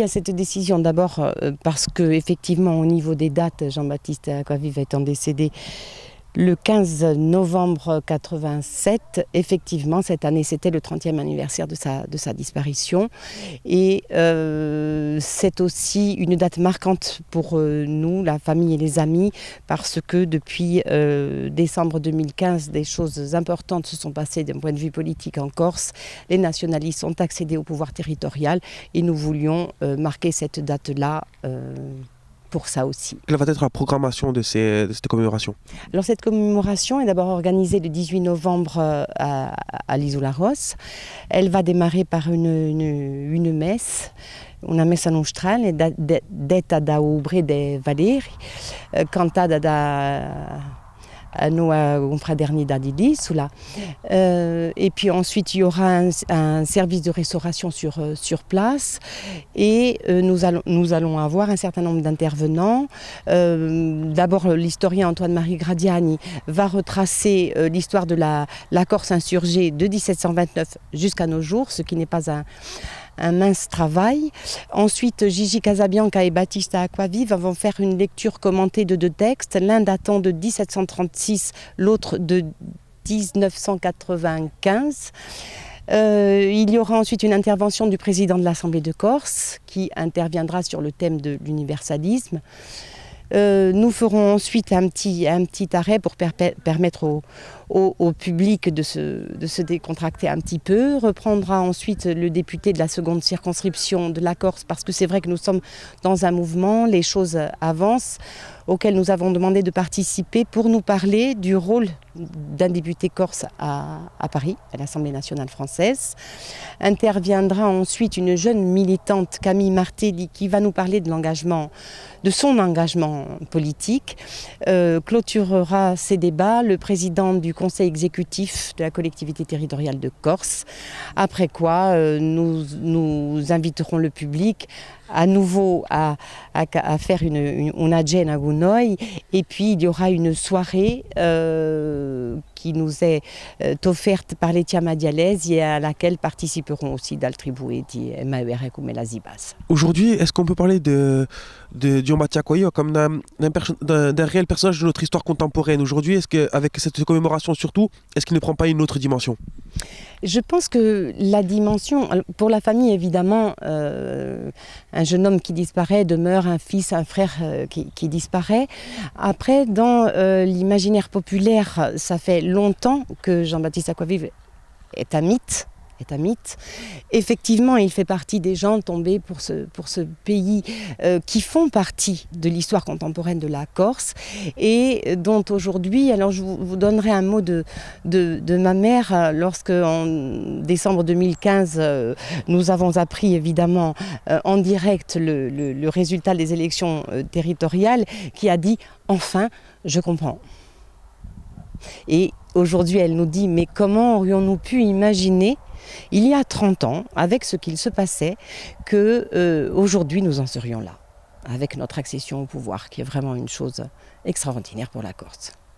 Il y a cette décision d'abord parce que effectivement au niveau des dates, Jean-Baptiste Acquavive étant décédé le 15 novembre 87, effectivement cette année c'était le 30e anniversaire de sa disparition et c'est aussi une date marquante pour nous, la famille et les amis, parce que depuis décembre 2015 des choses importantes se sont passées d'un point de vue politique en Corse. Les nationalistes ont accédé au pouvoir territorial et nous voulions marquer cette date-là pour ça aussi. Quelle va être la programmation de cette commémoration? Alors cette commémoration est d'abord organisée le 18 novembre à l'Isola-Ross. Elle va démarrer par une messe, una messa nostrale, detta da Obre de Valeri, cantada da Noa Confraternidad di Sula. Et puis ensuite il y aura un service de restauration sur place et nous allons avoir un certain nombre d'intervenants. D'abord l'historien Antoine-Marie Gradiani va retracer l'histoire de la Corse insurgée de 1729 jusqu'à nos jours, ce qui n'est pas un mince travail. Ensuite, Gigi Casabianca et Battista Acquavive vont faire une lecture commentée de deux textes, l'un datant de 1736, l'autre de 1995. Il y aura ensuite une intervention du président de l'Assemblée de Corse qui interviendra sur le thème de l'universalisme. Nous ferons ensuite un petit arrêt pour permettre au public de se décontracter un petit peu. Reprendra ensuite le député de la seconde circonscription de la Corse, parce que c'est vrai que nous sommes dans un mouvement, les choses avancent, auquel nous avons demandé de participer pour nous parler du rôle d'un député corse à Paris, à l'Assemblée nationale française. Interviendra ensuite une jeune militante, Camille Martelly, qui va nous parler de son engagement politique. Clôturera ces débats le président du conseil exécutif de la collectivité territoriale de Corse, après quoi nous inviterons le public à nouveau à faire una cena con noi, et puis il y aura une soirée qui nous est offerte par les Tiamadialaises et à laquelle participeront aussi d'altri poeti e maure come la Zibas. Aujourd'hui, est-ce qu'on peut parler de Gianbaptista Acquavive comme d'un réel personnage de notre histoire contemporaine? Aujourd'hui, est-ce qu'avec cette commémoration surtout, est-ce qu'il ne prend pas une autre dimension? Je pense que la dimension, pour la famille évidemment, un jeune homme qui disparaît demeure un fils, un frère qui disparaît. Après, dans l'imaginaire populaire, ça fait longtemps que Jean-Baptiste Acquavive est un mythe. Effectivement, il fait partie des gens tombés pour ce pays qui font partie de l'histoire contemporaine de la Corse et dont aujourd'hui, alors je vous donnerai un mot de ma mère lorsque en décembre 2015 nous avons appris évidemment en direct le résultat des élections territoriales, qui a dit « Enfin, je comprends ». Et aujourd'hui, elle nous dit « Mais comment aurions-nous pu imaginer il y a 30 ans, avec ce qu'il se passait, qu'aujourd'hui nous en serions là, avec notre accession au pouvoir, qui est vraiment une chose extraordinaire pour la Corse ».